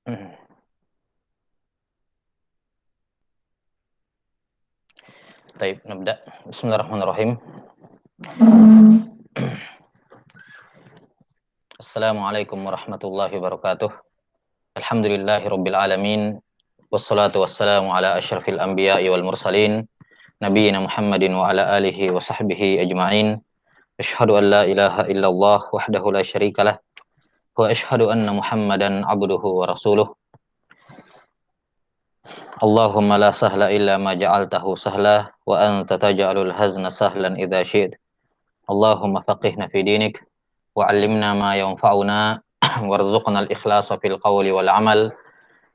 Baik, nabda. Bismillahirrahmanirrahim. Assalamualaikum warahmatullahi wabarakatuh. Alhamdulillahirabbil alamin. Wassalatu wassalamu ala asyrafil anbiya'i wal mursalin, nabiyina Muhammadin wa ala alihi wa sahbihi ajma'in. Asyhadu an la ilaha illallah wahdahu la syarikalah wa asyhadu anna Muhammadan abduhu wa rasuluh. Allahumma la sahla illa ma ja'altahu sahla wa anta taj'alul hazna sahlan idza syi'ta. Allahumma faqihna fi dinik wa 'allimna ma yanfa'una warzuqna al-ikhlasa fil qawli wal 'amal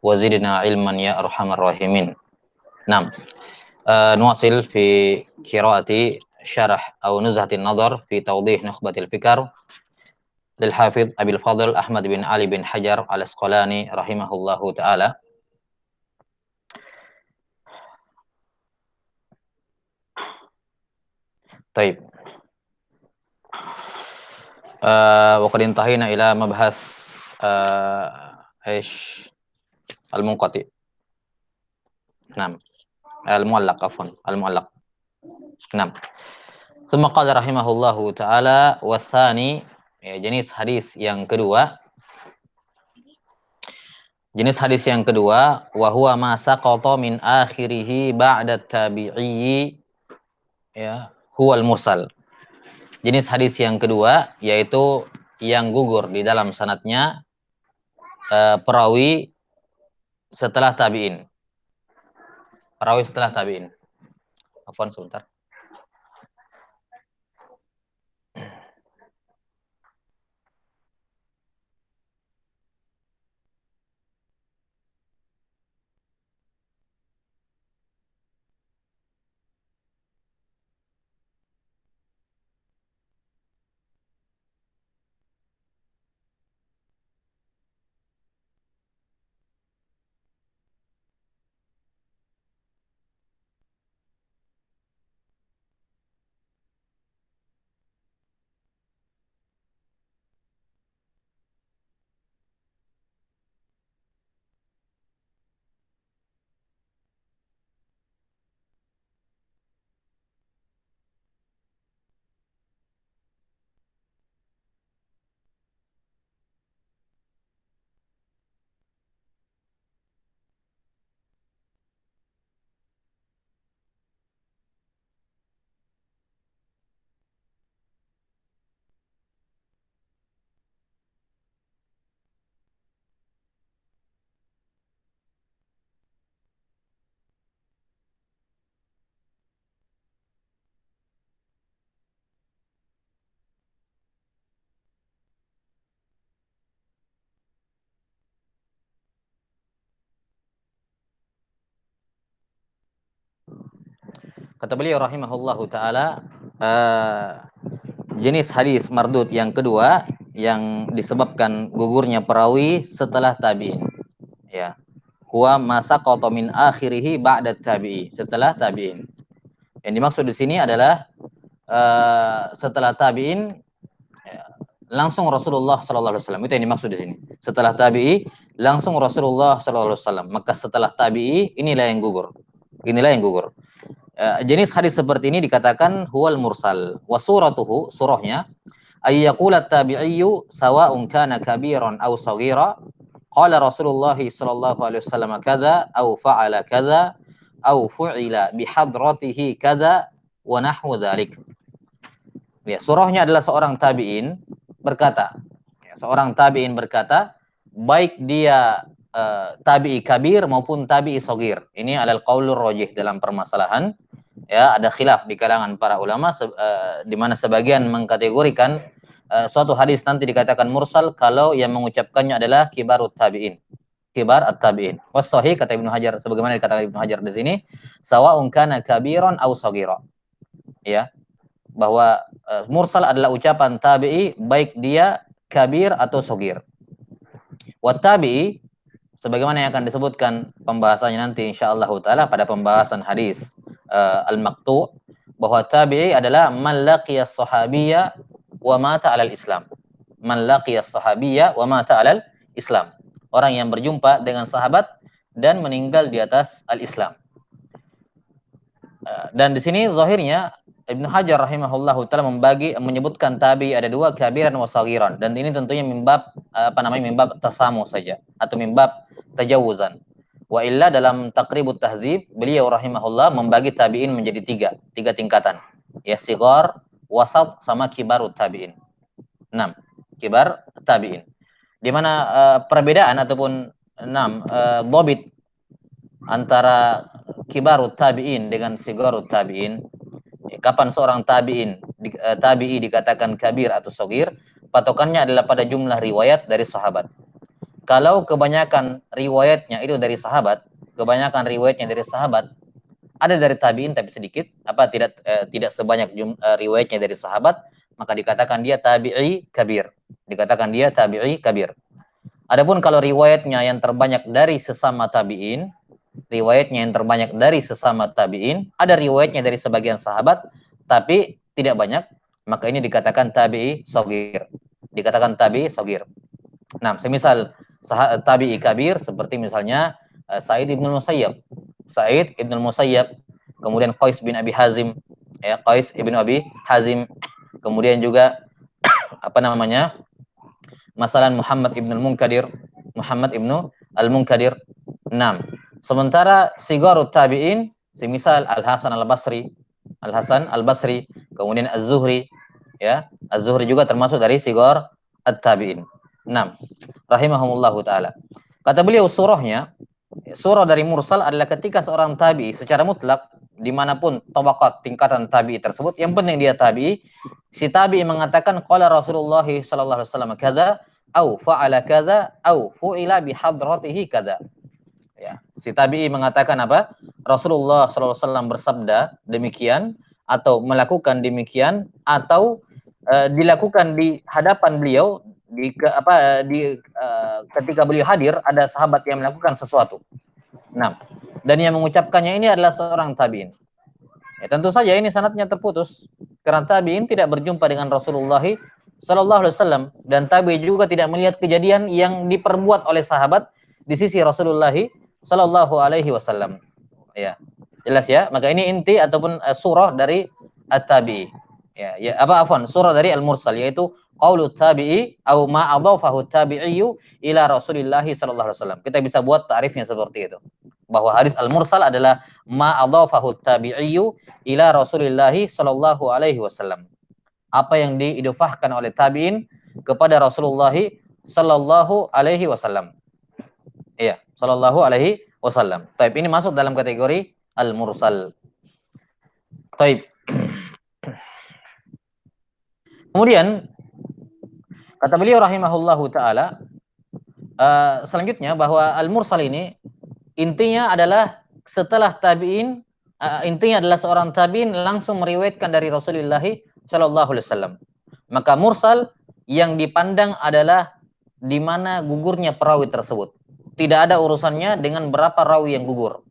wa zidna 'ilman ya arhamar rahimin. Naam. نواصل في قراءة شرح أو نزهة النظر في توضيح نخبة الفكر للحافظ أبي الفضل أحمد بن علي بن حجر العسقلاني رحمه الله تعالى. طيب. وقد انتهينا إلى مبحث إيش المنقطع. نعم. المعلق عفوا المعلق. نعم. ثم قال رحمه الله تعالى والثاني, ya, jenis hadis yang kedua. Jenis hadis yang kedua, wa huwa ma saqata min akhirih ba'da tabi'i, ya, huwal mursal. Jenis hadis yang kedua yaitu yang gugur di dalam sanadnya perawi setelah tabi'in. Perawi setelah tabi'in. Afwan sebentar. Kata beliau rahimahullahu taala, jenis hadis mardud yang kedua yang disebabkan gugurnya perawi setelah tabi'in, ya. Huwa ma saqata min akhirih ba'da tabi'i, setelah tabi'in. Yang dimaksud di sini adalah setelah tabi'in, ya, langsung Rasulullah sallallahu alaihi wasallam. Itu yang dimaksud di sini. Setelah tabi'i langsung Rasulullah sallallahu alaihi wasallam. Maka setelah tabi'i inilah yang gugur. Inilah yang gugur. Jenis hadis seperti ini dikatakan huwal mursal. Wa suratuhu, surahnya, ay yaqula tabi'iyyu sawa'un kana kabiran aw saghira, qala Rasulullah sallallahu alaihi wasallam kadza aw fa'ala kadza aw fu'ila bi hadratihi kadza wa nahwu dzalik. Ya, surahnya adalah seorang tabi'in berkata, ya, seorang tabi'in berkata, baik dia tabi'i kabir maupun tabi'i shaghir. Ini adalah qaulur rajih dalam permasalahan. Ya, ada khilaf di kalangan para ulama di mana sebagian mengkategorikan suatu hadis nanti dikatakan mursal kalau yang mengucapkannya adalah kibarut tabi'in. Kibar at-tabi'in. Was-sahih kata Ibnu Hajar, sebagaimana dikatakan Ibnu Hajar di sini, sawa'un kana kabiran aw shaghira. Ya, bahwa mursal adalah ucapan tabi'i baik dia kabir atau shaghir. Wa tabi'i, sebagaimana yang akan disebutkan pembahasannya nanti insyaallah taala pada pembahasan hadis al-maqtu', bahwa tabi'i adalah man laqiyas sahabiyya wa mata 'alal Islam. Man laqiyas sahabiyya wa mata 'alal Islam. orang yang berjumpa dengan sahabat dan meninggal di atas al-Islam. Dan di sini zahirnya Ibnu Hajar rahimahullahu taala menyebutkan tabi ada dua, kabiran wa saghiran, dan ini tentunya mimbab mimbab tasamu saja atau mimbab tajawuzan. Wa illa dalam Taqribut Tahdzib beliau rahimahullah membagi tabi'in menjadi tiga tingkatan. Ya, sigar, wasat, sama kibarut tabi'in. 6 kibar tabi'in. Di mana perbedaan ataupun 6 dhabit antara kibarut tabi'in dengan sigarut tabi'in. Kapan seorang tabi'i dikatakan kabir atau sogir? Patokannya adalah pada jumlah riwayat dari sahabat. Kalau kebanyakan riwayatnya itu dari sahabat, ada dari tabi'in tapi sedikit, tidak sebanyak riwayatnya dari sahabat, maka dikatakan dia tabi'i kabir. Adapun kalau riwayatnya yang terbanyak dari sesama tabi'in, ada riwayatnya dari sebagian sahabat tapi tidak banyak, maka ini dikatakan tabi'i sogir. Nah, semisal tabi'i kabir seperti misalnya Sa'id ibn Musayyab, kemudian Qais bin Abi Hazim, kemudian juga masalah Muhammad ibn al-Munkadir. 6. Sementara sigarut tabi'in semisal Al-Hasan Al-Basri, kemudian Az-Zuhri, ya. Az-Zuhri juga termasuk dari sigar at-tabi'in. 6. Rahimahumullahu taala. Kata beliau surah dari mursal adalah ketika seorang tabi'i secara mutlak dimanapun tabaqat tingkatan tabi'i tersebut, yang penting dia tabi'i, si tabi'i mengatakan qala Rasulullah sallallahu alaihi wasallam kadza au fa'ala kadza au fu'ila bi hadratihi kadza. Ya, si tabi'i mengatakan apa? Rasulullah sallallahu alaihi wasallam bersabda demikian, atau melakukan demikian, atau dilakukan di hadapan beliau ketika beliau hadir ada sahabat yang melakukan sesuatu. Nah, dan yang mengucapkannya ini adalah seorang tabi'in. Ya, tentu saja ini sanadnya terputus karena tabi'in tidak berjumpa dengan Rasulullah sallallahu alaihi wasallam, dan tabi'in juga tidak melihat kejadian yang diperbuat oleh sahabat di sisi Rasulullah sallallahu alaihi wasallam. Ya. Jelas ya? Maka ini inti ataupun surah dari at-tabi'i. Surah dari al-mursal, yaitu qaulu tabi'i au ma adhafahu tabi'iyyu ila Rasulillah sallallahu alaihi wasallam. Kita bisa buat ta'rifnya seperti itu. Bahwa hadis al-mursal adalah ma adhafahu tabi'iyyu ila Rasulillah sallallahu alaihi wasallam. Apa yang diidhofahkan oleh tabi'in kepada Rasulullah sallallahu alaihi wasallam. Iya, sallallahu alaihi wasallam. Taib, ini masuk dalam kategori al-mursal. Taib. Kemudian kata beliau rahimahullahu taala, selanjutnya bahwa al-mursal ini intinya adalah setelah tabi'in, intinya adalah seorang tabi'in langsung meriwayatkan dari Rasulullah sallallahu alaihi wasallam. Maka mursal yang dipandang adalah di mana gugurnya perawi tersebut. Tidak ada urusannya dengan berapa rawi yang gugur.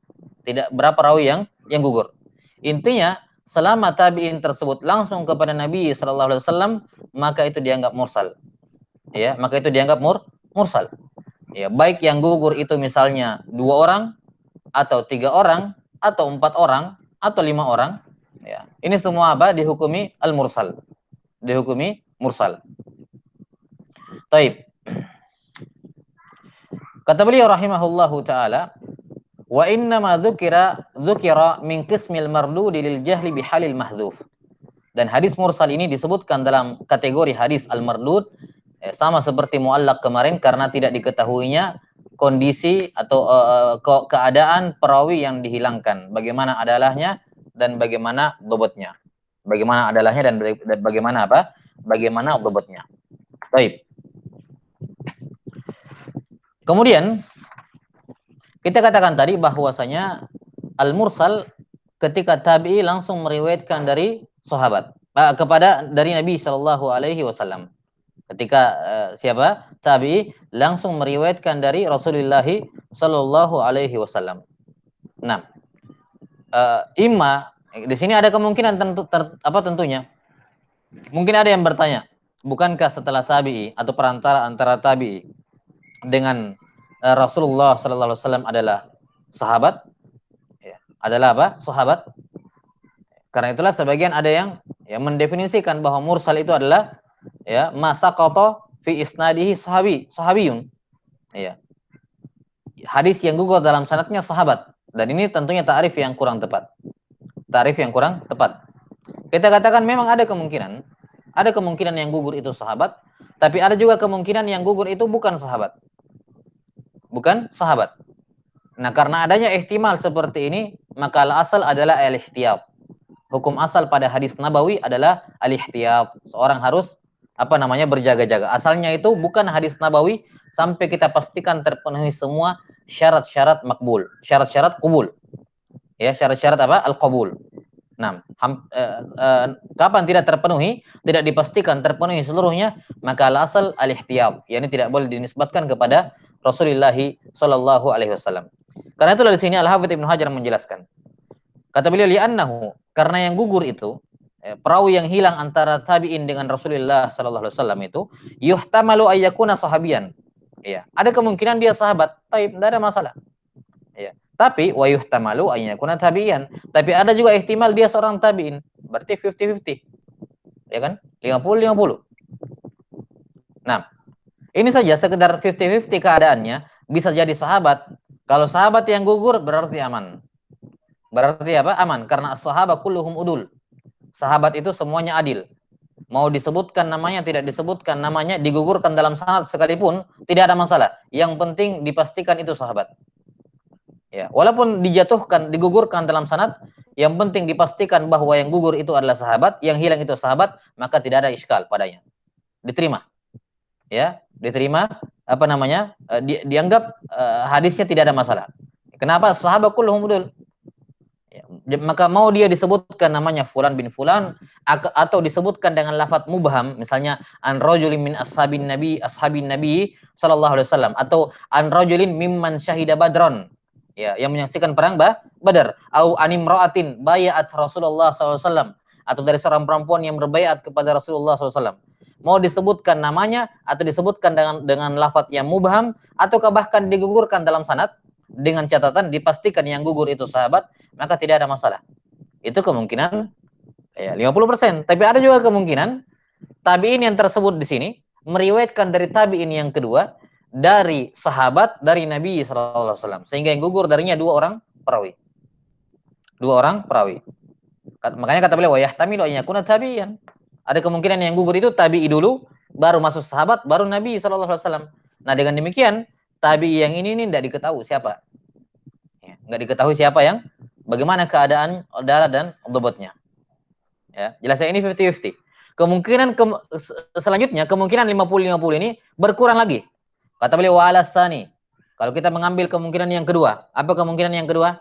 Intinya selama tabi'in tersebut langsung kepada Nabi sallallahu alaihi wasallam, maka itu dianggap mursal. Ya, mursal. Ya, baik yang gugur itu misalnya 2 orang atau 3 orang atau 4 orang atau 5 orang, ya. Ini semua dihukumi al-mursal. Taib. Kata beliau rahimahullahu taala, wa inna ma dzukira min qismil mardudi lil jahli bihalil mahdzuf. Dan hadis mursal ini disebutkan dalam kategori hadis al-mardud, sama seperti muallaq kemarin, karena tidak diketahuinya kondisi atau keadaan perawi yang dihilangkan, bagaimana adalahnya dan bagaimana dhobotnya. Bagaimana dhobotnya. Baik. Kemudian kita katakan tadi bahwasanya al-mursal ketika tabi'i langsung meriwayatkan dari sahabat dari Nabi sallallahu alaihi wasallam. Ketika tabi'i langsung meriwayatkan dari Rasulullah sallallahu alaihi wasallam. Nah, di sini ada kemungkinan tentunya. Mungkin ada yang bertanya, bukankah setelah tabi'i atau perantara antara tabi'i dengan Rasulullah sallallahu alaihi wasallam adalah sahabat, ya, adalah apa? Sahabat. Karena itulah sebagian ada yang mendefinisikan bahwa mursal itu adalah masa qata fi isnadihi sahabiyun. Ya. Hadis yang gugur dalam sanadnya sahabat. Dan ini tentunya ta'rif yang kurang tepat. Ta'rif yang kurang tepat. Kita katakan memang ada kemungkinan yang gugur itu sahabat, tapi ada juga kemungkinan yang gugur itu bukan sahabat. Bukan sahabat. Nah, karena adanya ihtimal seperti ini, maka al-asal adalah al-ihtiyat. Hukum asal pada hadis Nabawi adalah al-ihtiyat. Seorang harus berjaga-jaga. Asalnya itu bukan hadis Nabawi sampai kita pastikan terpenuhi semua syarat-syarat makbul, syarat-syarat kubul. Ya, syarat-syarat apa? Al-qabul. Nah, kapan tidak terpenuhi, tidak dipastikan terpenuhi seluruhnya, maka al-asal al-ihtiyat. Yani tidak boleh dinisbatkan kepada Rasulullah sallallahu alaihi wasallam. Karena itulah di sini Al-Hafidz Ibnu Hajar menjelaskan. Kata beliau li'annahu, karena yang gugur itu perawi yang hilang antara tabi'in dengan Rasulullah sallallahu alaihi wasallam itu yuhtamalu ayyakuna sahabiyan. Ya, ada kemungkinan dia sahabat, taib, tidak ada masalah. Ya. Tapi wa yuhtamalu ayyakuna tabi'an. Tapi ada juga ihtimal dia seorang tabi'in. Berarti 50-50. Ya kan? 50-50. Nah, ini saja sekedar 50-50 keadaannya, bisa jadi sahabat. Kalau sahabat yang gugur berarti aman. Berarti apa? Aman. Karena as-sahabat kulluhum udul. Sahabat itu semuanya adil. Mau disebutkan namanya, tidak disebutkan namanya, digugurkan dalam sanad sekalipun, tidak ada masalah. Yang penting dipastikan itu sahabat. Ya, walaupun digugurkan dalam sanad, yang penting dipastikan bahwa yang gugur itu adalah sahabat, yang hilang itu sahabat, maka tidak ada iskal padanya. Diterima. Ya, diterima dianggap hadisnya tidak ada masalah. Kenapa? Sahabat kulluhum udul. Ya, maka mau dia disebutkan namanya fulan bin fulan atau disebutkan dengan lafaz mubham, misalnya an rajulin min ashabin nabi sallallahu alaihi wasallam, atau an rajulin mimman syahida badron, ya, yang menyaksikan perang Badar, au animra'atin bayat Rasulullah sallallahu alaihi wasallam, atau dari seorang perempuan yang berbaiat kepada Rasulullah sallallahu alaihi wasallam. Mau disebutkan namanya atau disebutkan dengan lafaz yang mubham, ataukah bahkan digugurkan dalam sanad dengan catatan dipastikan yang gugur itu sahabat, maka tidak ada masalah. Itu kemungkinan 50%. Tapi ada juga kemungkinan tabi'in yang tersebut di sini meriwayatkan dari tabi'in yang kedua dari sahabat dari Nabi sallallahu alaihi wasallam, sehingga yang gugur darinya dua orang perawi. Makanya kata beliau wa yahtamilu an yakuna tabi'an. Ada kemungkinan yang gugur itu tabi'i dulu, baru masuk sahabat, baru Nabi sallallahu alaihi wasallam. Nah, dengan demikian tabi'i yang ini tidak diketahui siapa. Enggak diketahui siapa yang bagaimana keadaan darah dan bobotnya. Ya, jelasnya ini 50-50. Selanjutnya kemungkinan 50-50 ini berkurang lagi. Kata beliau wa alasani. Kalau kita mengambil kemungkinan yang kedua, apa kemungkinan yang kedua?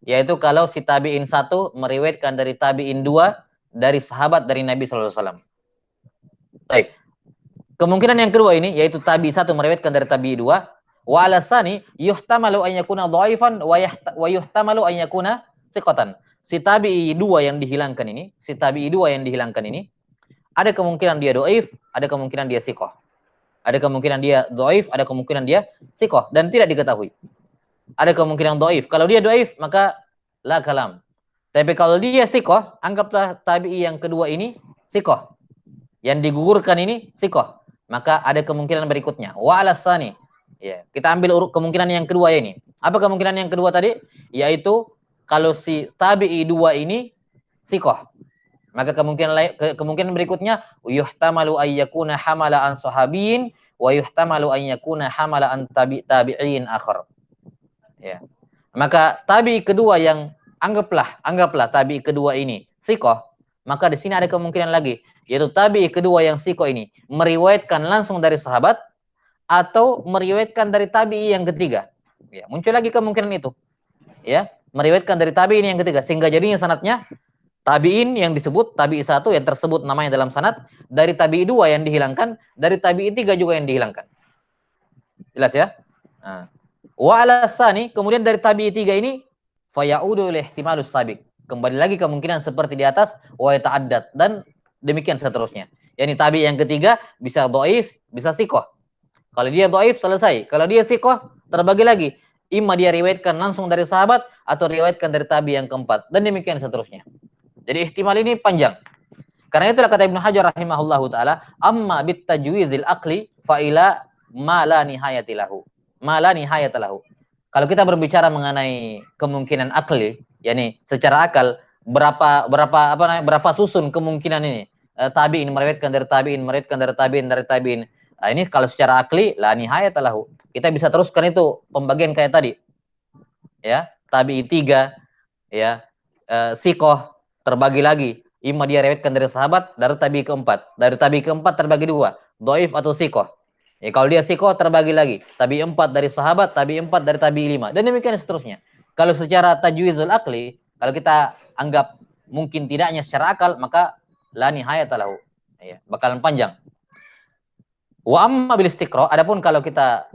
Yaitu kalau si tabi'in satu meriwayatkan dari tabi'in dua dari sahabat dari Nabi sallallahu alaihi wasallam. Baik. Kemungkinan yang kedua ini yaitu tabi'i satu meriwayatkan dari tabi'i dua, wa alasani yuhtamalu an yakuna dhaifan wa yuhtamalu an yakuna thiqatan. Si tabi'i dua yang dihilangkan ini, ada kemungkinan dia dhaif, ada kemungkinan dia thiqah. Ada kemungkinan dia dhaif, ada kemungkinan dia thiqah, dan tidak diketahui. Ada kemungkinan dhaif. Kalau dia dhaif maka la kalam. Tapi kalau dia thiqah, anggaplah tabi'i yang kedua ini thiqah. Yang digugurkan ini thiqah. Maka ada kemungkinan berikutnya. Wa alasani. Ya, kita ambil kemungkinan yang kedua ini. Apa kemungkinan yang kedua tadi? Yaitu kalau si tabi'i dua ini thiqah. Maka kemungkinan berikutnya yuhtamalu ayyakuna hamala an sahabiyin wa yuhtamalu ayyakuna hamala an tabi'in akhar. Ya. Maka tabi'i kedua yang anggaplah tabi'i kedua ini thiqah, maka di sini ada kemungkinan lagi, yaitu tabi'i kedua yang thiqah ini meriwayatkan langsung dari sahabat atau meriwayatkan dari tabi'i yang ketiga. Ya, muncul lagi kemungkinan itu. Ya, meriwayatkan dari tabi'in yang ketiga, sehingga jadinya sanadnya tabi'in yang disebut tabi'i satu yang tersebut namanya dalam sanad, dari tabi'i dua yang dihilangkan, dari tabi'i tiga juga yang dihilangkan. Jelas ya? Nah. Wa alasani, kemudian dari tabi'i tiga ini fayaudu ihtimalus sabiq. Kembali lagi kemungkinan seperti di atas, wa yata'addad, dan demikian seterusnya. Yani tabi'i yang ketiga bisa dhaif, bisa thiqah. Kalau dia dhaif selesai. Kalau dia thiqah terbagi lagi. Imma dia riwayatkan langsung dari sahabat atau riwayatkan dari tabi yang keempat dan demikian seterusnya. Jadi ihtimal ini panjang. Karena itulah kata Ibnu Hajar rahimahullahu taala, amma bit tajwizil aqli fa ila ma la nihayati lahu. Ma la nihayata lahu. Kalau kita berbicara mengenai kemungkinan akli, yakni secara akal berapa susun kemungkinan ini? Tabi'in meriwayatkan dari tabi'in, meriwayatkan dari tabi'in, dari tabi'in. Nah, ini kalau secara akli la nihayata lahu. Kita bisa teruskan itu pembagian kayak tadi. Ya, tabi'i 3, ya. Sikoh terbagi lagi. Imma dia riwayatkan dari sahabat, dari tabi keempat. Dari tabi keempat terbagi dua, doif atau sikoh. Ya, kalau dia sikoh terbagi lagi. Tabi 4 dari sahabat, tabi 4 dari tabi 5. Dan demikian seterusnya. Kalau secara tajwizul akli, kalau kita anggap mungkin tidaknya secara akal, maka la nihayata lahu. Ya, bakalan panjang. Wa amma bil istiqra, adapun kalau kita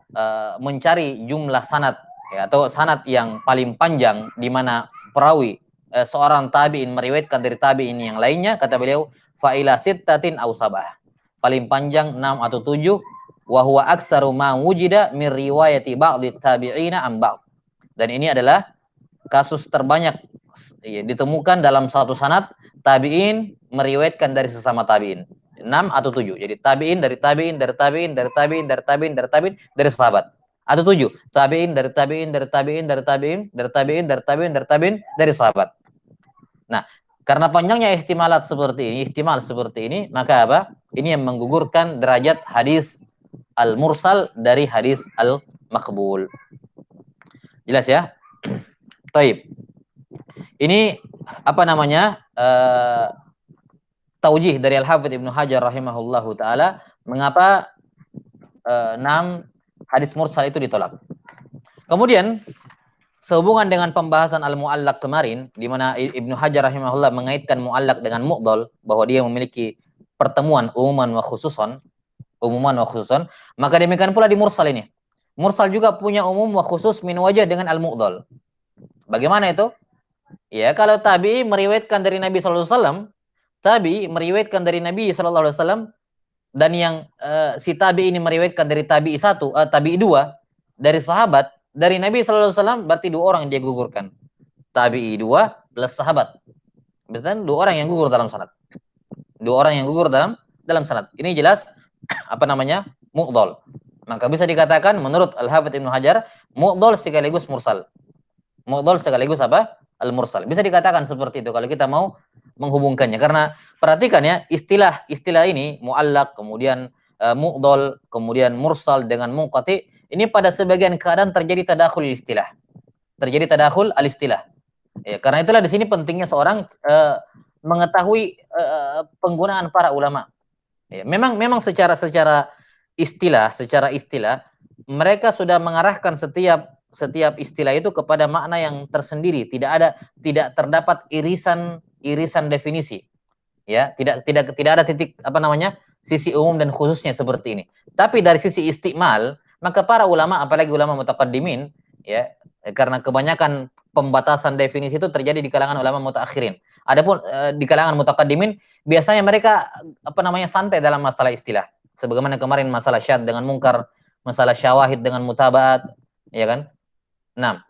mencari jumlah sanad ya, atau sanad yang paling panjang di mana perawi seorang tabi'in meriwayatkan dari tabi'in yang lainnya, kata beliau fa ila sittatin aw sabah. Paling panjang 6 atau 7, wa huwa aktsaru ma wujida min riwayati ba'd tabi'ina an ba'd. Dan ini adalah kasus terbanyak ya, ditemukan dalam satu sanad tabi'in meriwayatkan dari sesama tabi'in. 6 atau 7. Jadi tabi'in dari tabi'in dari tabi'in dari tabi'in dari tabi'in dari tabi'in dari sahabat. Atau 7. Tabi'in dari tabi'in dari tabi'in dari tabi'in dari tabi'in dari tabi'in dari tabi'in dari sahabat. Nah, karena panjangnya ihtimal seperti ini, maka apa? Ini yang menggugurkan derajat hadis al-mursal dari hadis al-maqbul. Jelas ya? Taib. Ini apa namanya? Taujih dari Al-Hafidz Ibnu Hajar rahimahullahu taala mengapa 6 hadis mursal itu ditolak. Kemudian sehubungan dengan pembahasan al-mu'allaq kemarin di mana Ibnu Hajar rahimahullah mengaitkan mu'allaq dengan mu'dhal bahwa dia memiliki pertemuan umuman wa khususan, maka demikian pula di mursal ini. Mursal juga punya umum wa khusus min wajah dengan al-mu'dhal. Bagaimana itu? Ya, kalau tabi'i meriwayatkan dari Nabi sallallahu alaihi wasallam, tabi'i meriwayatkan dari Nabi sallallahu alaihi wasallam dan yang si tabi'i ini meriwayatkan dari tabi'i 1, tabi'i 2 dari sahabat, dari Nabi sallallahu alaihi wasallam, berarti 2 orang yang dia gugurkan. Tabi'i 2 plus sahabat. Berarti 2 orang yang gugur dalam sanad. 2 orang yang gugur dalam sanad. Ini jelas apa namanya? Mu'dhal. Maka bisa dikatakan menurut Al-Hafidz Ibnu Hajar, mu'dhal sekaligus mursal. Mu'dhal sekaligus apa? Al-mursal. Bisa dikatakan seperti itu kalau kita mau menghubungkannya. Karena perhatikan ya, istilah ini mu'allaq, kemudian mu'dhal, kemudian mursal dengan munqati, ini pada sebagian keadaan terjadi tadakhul istilah. Terjadi tadakhul al-istilah. Ya, karena itulah di sini pentingnya seorang mengetahui penggunaan para ulama. Ya, memang secara istilah mereka sudah mengarahkan setiap istilah itu kepada makna yang tersendiri, tidak terdapat irisan definisi. Ya, tidak ada titik apa namanya? Sisi umum dan khususnya seperti ini. Tapi dari sisi istimal, maka para ulama apalagi ulama mutaqaddimin ya, karena kebanyakan pembatasan definisi itu terjadi di kalangan ulama mutaakhirin. Adapun di kalangan mutaqaddimin biasanya mereka apa namanya santai dalam masalah istilah. Sebagaimana kemarin masalah syad dengan mungkar, masalah syawahid dengan mutabaat, ya kan? Nah,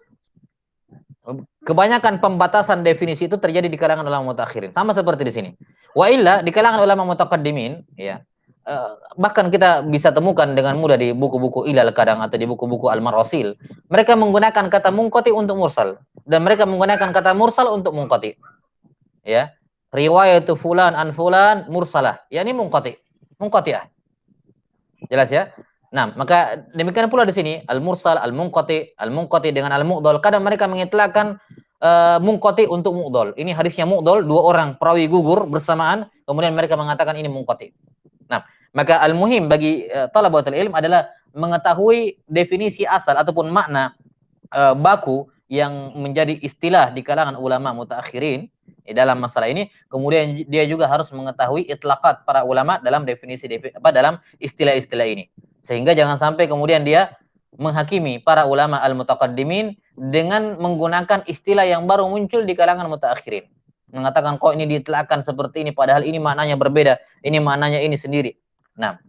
kebanyakan pembatasan definisi itu terjadi di kalangan ulama mutaakhirin. Sama seperti di sini. Wa illa di kalangan ulama mutaqaddimin, ya, bahkan kita bisa temukan dengan mudah di buku-buku ilal kadang atau di buku-buku al-marasil. Mereka menggunakan kata munqati untuk mursal dan mereka menggunakan kata mursal untuk munqati. Ya. Riwayatu fulan an fulan mursalah. Ya, ini munqati'ah. Jelas ya? Nah, maka demikian pula di sini al-mursal, al-munqati dengan al-mu'dhal. Kadang mereka mengitlaqkan munqati untuk mu'dhal. Ini hadisnya mu'dhal, 2 orang perawi gugur bersamaan, kemudian mereka mengatakan ini munqati. Nah, maka al-muhim bagi talabatul ilm adalah mengetahui definisi asal ataupun makna baku yang menjadi istilah di kalangan ulama mutaakhirin dalam masalah ini. Kemudian dia juga harus mengetahui itlaqat para ulama dalam dalam istilah-istilah ini. Sehingga jangan sampai kemudian dia menghakimi para ulama al-mutaqaddimin dengan menggunakan istilah yang baru muncul di kalangan mutaakhirin. Mengatakan kok ini diitlaqkan seperti ini padahal ini maknanya berbeda, ini maknanya ini sendiri. Nah,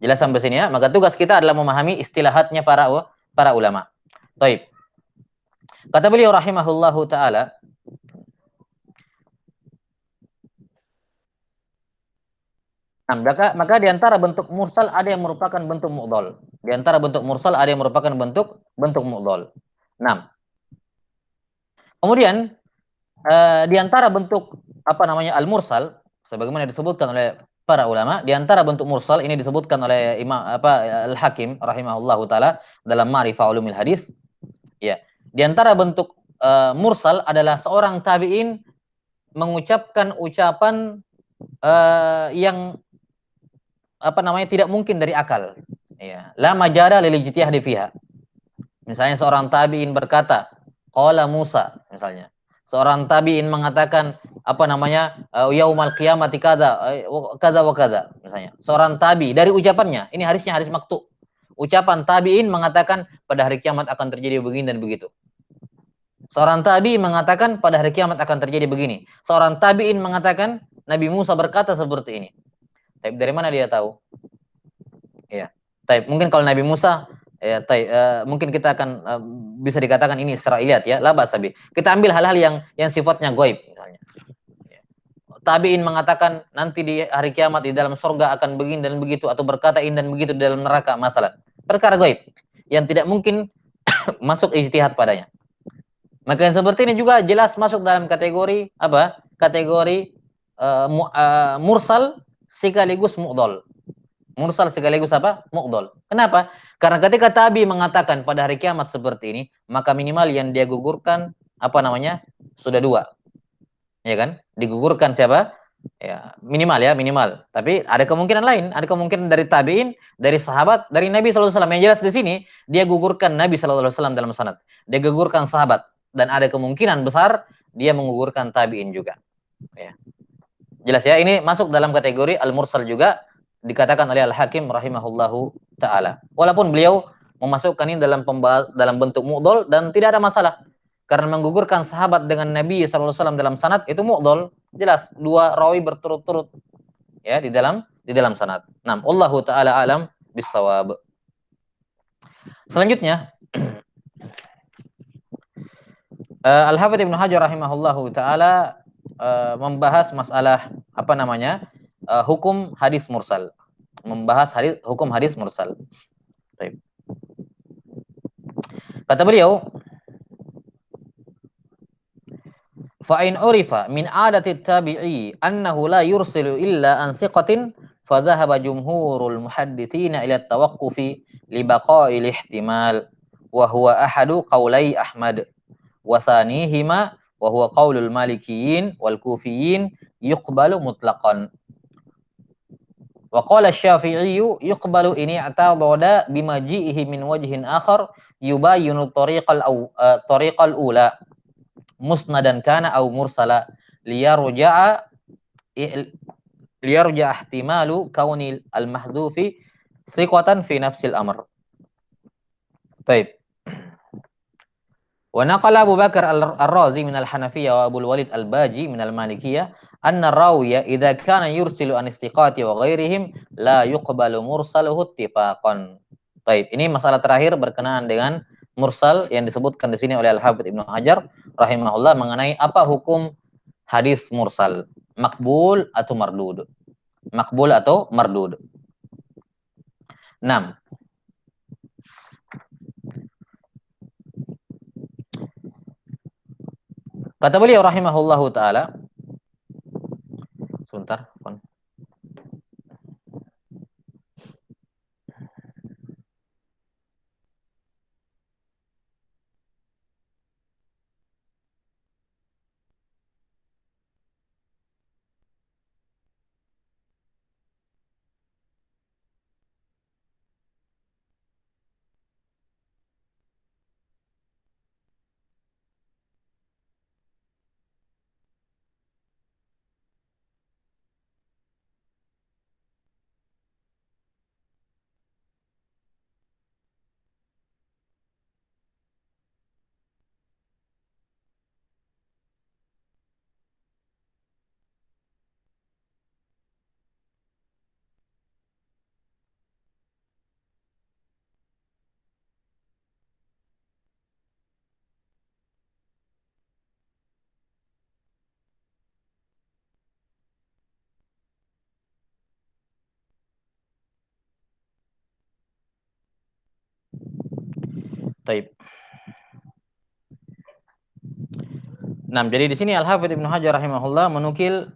Jelas sampai sini ya? Maka tugas kita adalah memahami istilahatnya para ulama. Baik. Kata beliau rahimahullahu taala, nah, maka di antara bentuk mursal ada yang merupakan bentuk mu'dhal. Di antara bentuk mursal ada yang merupakan bentuk bentuk mu'dhal. Nah, kemudian di antara bentuk apa namanya al-mursal sebagaimana disebutkan oleh para ulama, di antara bentuk mursal ini disebutkan oleh Imam Al-Hakim rahimahullahu taala dalam Ma'rifah Ulumil Hadis, ya. Di antara bentuk mursal adalah seorang tabi'in mengucapkan ucapan yang apa namanya tidak mungkin dari akal. Ya, la majara lil ijtihad fiha. Misalnya seorang tabi'in berkata, qala Musa misalnya. Seorang tabi'in mengatakan apa namanya? Yaumal qiyamati kada kada wa kada misalnya. Seorang tabi dari ucapannya, ini hadisnya hadis maktu. Ucapan tabi'in mengatakan pada hari kiamat akan terjadi begini dan begitu. Seorang tabi mengatakan pada hari kiamat akan terjadi begini. Seorang tabi'in mengatakan Nabi Musa berkata seperti ini. Tapi dari mana dia tahu? Ya. Taib. Mungkin kalau Nabi Musa ya taib, mungkin kita akan bisa dikatakan ini Israiliyat ya, la basabi. Kita ambil hal-hal yang sifatnya gaib misalnya. Ya. Tabi'in mengatakan nanti di hari kiamat di dalam surga akan begini dan begitu atau berkata ini dan begitu di dalam neraka masalah. Perkara gaib yang tidak mungkin masuk ijtihad padanya. Maka yang seperti ini juga jelas masuk dalam kategori apa? Kategori mursal sekaligus mu'dhal. Mursal sekaligus apa? Mu'dhal. Kenapa? Karena ketika tabi mengatakan pada hari kiamat seperti ini, maka minimal yang dia gugurkan apa namanya? Sudah dua. Ya kan? Digugurkan siapa? Ya, minimal ya, minimal. Tapi ada kemungkinan lain, ada kemungkinan dari tabi'in, dari sahabat, dari Nabi sallallahu alaihi wasallam. Yang jelas di sini dia gugurkan Nabi sallallahu alaihi wasallam dalam sanad. Dia gugurkan sahabat dan ada kemungkinan besar dia menggugurkan tabi'in juga. Ya. Jelas ya, ini masuk dalam kategori al-mursal juga dikatakan oleh Al-Hakim rahimahullahu taala. Walaupun beliau memasukkan ini dalam bentuk mu'dhal dan tidak ada masalah. Karena menggugurkan sahabat dengan Nabi sallallahu alaihi wasallam dalam sanad itu mu'dhal. Jelas dua rawi berturut-turut ya di dalam sanad. Nah, Allahu taala alam bisawab. Selanjutnya Al-Hafidz Ibnu Hajar rahimahullahu taala membahas masalah apa namanya? Hukum hadis mursal. Membahas hukum hadis mursal. Baik. Kata beliau, fa in urifa min adati tabi'i annahu la yursilu illa an thiqatin fa dhahaba jumhurul muhadditsina ila tawaqqufi li baqa'il ihtimal wa huwa ahadu qaulai Ahmad wa thanihima wa huwa qaulul malikiyyin wal kufiyyin yuqbalu mutlaqan. Wa qala asy-Syafi'i yuqbalu ini i'tadada bimaji'ihi min wajhin akhar yubayyinu tariqal ula musnadan kana aw mursala liyarja'a ihtimalu kaunil al-mahdhufi thiqatan fi nafsil amr. Baik. Wa naqala Abu Bakar Ar-Razi min al-Hanafiyyah wa Abu Walid Al-Baji min al-Malikiyyah anna rawiya idza kana yursilu an istiqati wa ghairihim la yuqbalu mursaluhu ittifaqan. Baik, ini masalah terakhir berkenaan dengan mursal yang disebutkan di sini oleh Al-Hafidz Ibnu Hajar rahimahullah mengenai apa hukum hadis mursal, makbul atau mardud. Makbul atau mardud. 6. Kata beliau rahimahullahu taala, sebentar, Taib. Nah, jadi di sini Al-Hafidz Ibnu Hajar rahimahullah menukil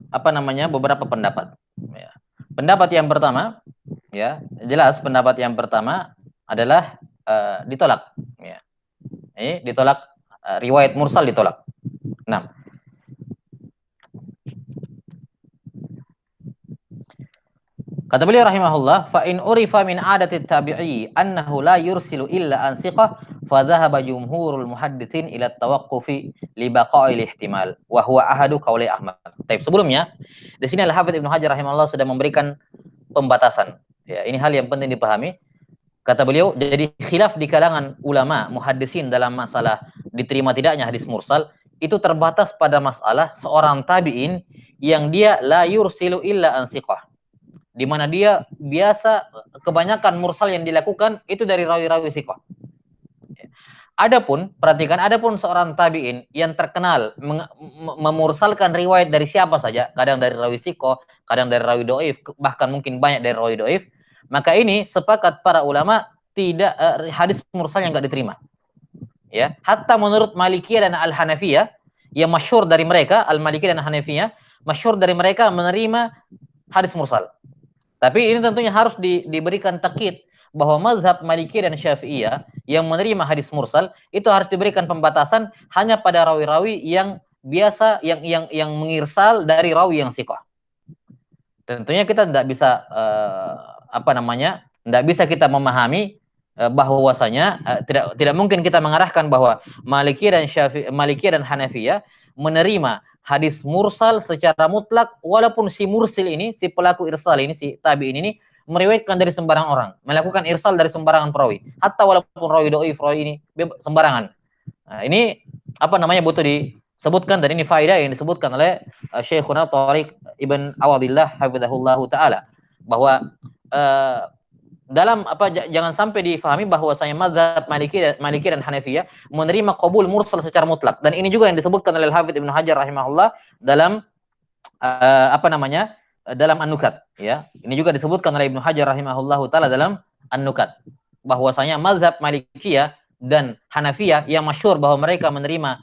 beberapa pendapat. Ya. Pendapat yang pertama, ya jelas pendapat yang pertama adalah ditolak. Ya. Ini ditolak, riwayat mursal ditolak. Nah, kata beliau rahimahullah, fa in urifa min adati tabi'i annahu la yursilu illa an thiqah, fa dhahaba jumhurul muhadditsin ila tawaqqufi li baqa'il ihtimal wa huwa ahadu qauli Ahmad. Baik, sebelumnya di sini Al-Hafidz Ibnu Hajar rahimahullah sudah memberikan pembatasan. Ya, ini hal yang penting dipahami. Kata beliau, jadi khilaf di kalangan ulama muhaddisin dalam masalah diterima tidaknya hadis mursal itu terbatas pada masalah seorang tabi'in yang dia la yursilu illa an thiqah, di mana dia biasa kebanyakan mursal yang dilakukan itu dari rawi-rawi thiqah. Adapun seorang tabi'in yang terkenal memursalkan riwayat dari siapa saja, kadang dari rawi thiqah, kadang dari rawi dhaif, bahkan mungkin banyak dari rawi dhaif, maka ini sepakat para ulama tidak hadis mursal yang enggak diterima. Ya, hatta menurut Malikiyah dan Al-Hanafiyah yang masyhur dari mereka, Al-Malikiyah dan Hanafiyah, masyhur dari mereka menerima hadis mursal. Tapi ini tentunya harus diberikan takkid bahwa mazhab Malikiyah dan Syafi'iyah yang menerima hadis mursal itu harus diberikan pembatasan hanya pada rawi-rawi yang biasa yang mengirsal dari rawi yang thiqah. Tentunya kita tidak bisa tidak bisa kita memahami bahwasanya tidak mungkin kita mengarahkan bahwa Malikiyah dan Hanafiyah menerima hadis mursal secara mutlak, walaupun si mursil ini, si pelaku irsal ini, si tabi'in ini meriwayatkan dari sembarang orang, melakukan irsal dari sembarangan perawi, hatta walaupun rawi dhaif, rawi ini sembarangan. Nah, ini butuh disebutkan, dan ini faedah yang disebutkan oleh Syekhuna Thariq Ibn Awadillah hafizahullahu taala, bahwa jangan sampai difahami bahwasanya mazhab Maliki dan Hanafiyah menerima qabul mursal secara mutlak, dan ini juga yang disebutkan oleh Al-Hafidz Ibnu Hajar rahimahullah dalam dalam An-Nukat, ya. Ini juga disebutkan oleh Ibnu Hajar rahimahullahu taala dalam An-Nukat, bahwasanya mazhab Malikiyah dan Hanafiyah yang masyhur bahwa mereka menerima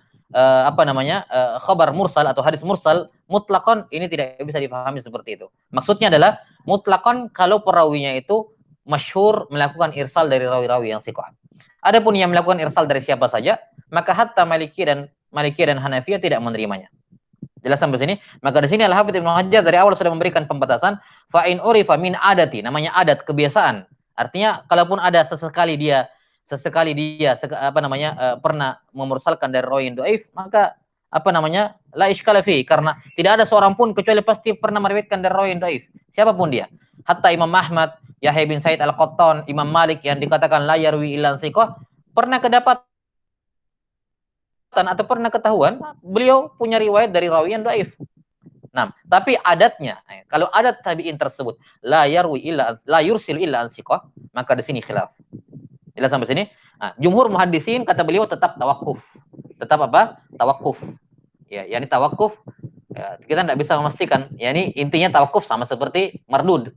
khabar mursal atau hadis mursal mutlakon, ini tidak bisa dipahami seperti itu. Maksudnya adalah mutlakon kalau perawinya itu masyhur melakukan irsal dari rawi-rawi yang thiqah. Adapun yang melakukan irsal dari siapa saja, maka hatta Malikiyah dan Hanafiyah tidak menerimanya. Jelas sampai sini? Maka di sini Al-Hafidz Ibnu Hajar dari awal sudah memberikan pembatasan, fa in urifa min adati, namanya adat, kebiasaan. Artinya kalaupun ada sesekali dia pernah memursalkan dari rawi yang dhaif, maka la iskala fi, karena tidak ada seorang pun kecuali pasti pernah meriwayatkan dari rawi yang dhaif, siapapun dia. Hatta Imam Ahmad, Yahya bin Sa'id Al-Qattan, Imam Malik yang dikatakan la yarwi illa thiqah, pernah kedapatan atau pernah ketahuan beliau punya riwayat dari rawi yang dhaif. Nah, tapi adatnya, kalau adat tabi'in tersebut la yursil illa an thiqah, maka di sini khilaf. Jelas sampai sini? Nah, jumhur muhaddisin kata beliau tetap tawakuf. Tetap apa? Tawakuf. Ya, yakni tawakuf, ya, kita tidak bisa memastikan. Ya, ini intinya tawakuf sama seperti mardud.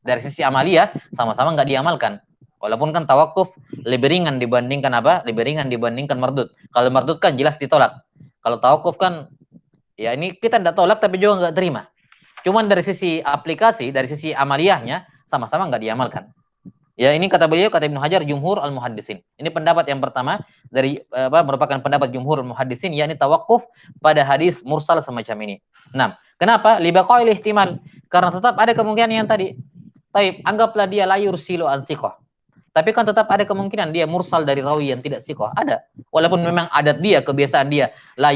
Dari sisi amaliyah sama-sama nggak diamalkan. Walaupun kan tawakuf lebih ringan dibandingkan mardud. Kalau mardud kan jelas ditolak. Kalau tawakuf kan ya ini kita tidak tolak tapi juga nggak terima. Cuman dari sisi aplikasi, dari sisi amaliyahnya sama-sama nggak diamalkan. Ya, ini kata beliau, kata Ibnu Hajar, jumhur al-muhaddisin. Ini pendapat yang pertama dari merupakan pendapat jumhur al-muhaddisin, yakni tawakuf pada hadis mursal semacam ini. Nah, kenapa? Libaqail ihtimal. Karena tetap ada kemungkinan yang tadi. Taib, anggaplah dia la yursilu an thiqah. Tapi kan tetap ada kemungkinan dia mursal dari rawi yang tidak thiqah. Ada. Walaupun memang adat dia, kebiasaan dia la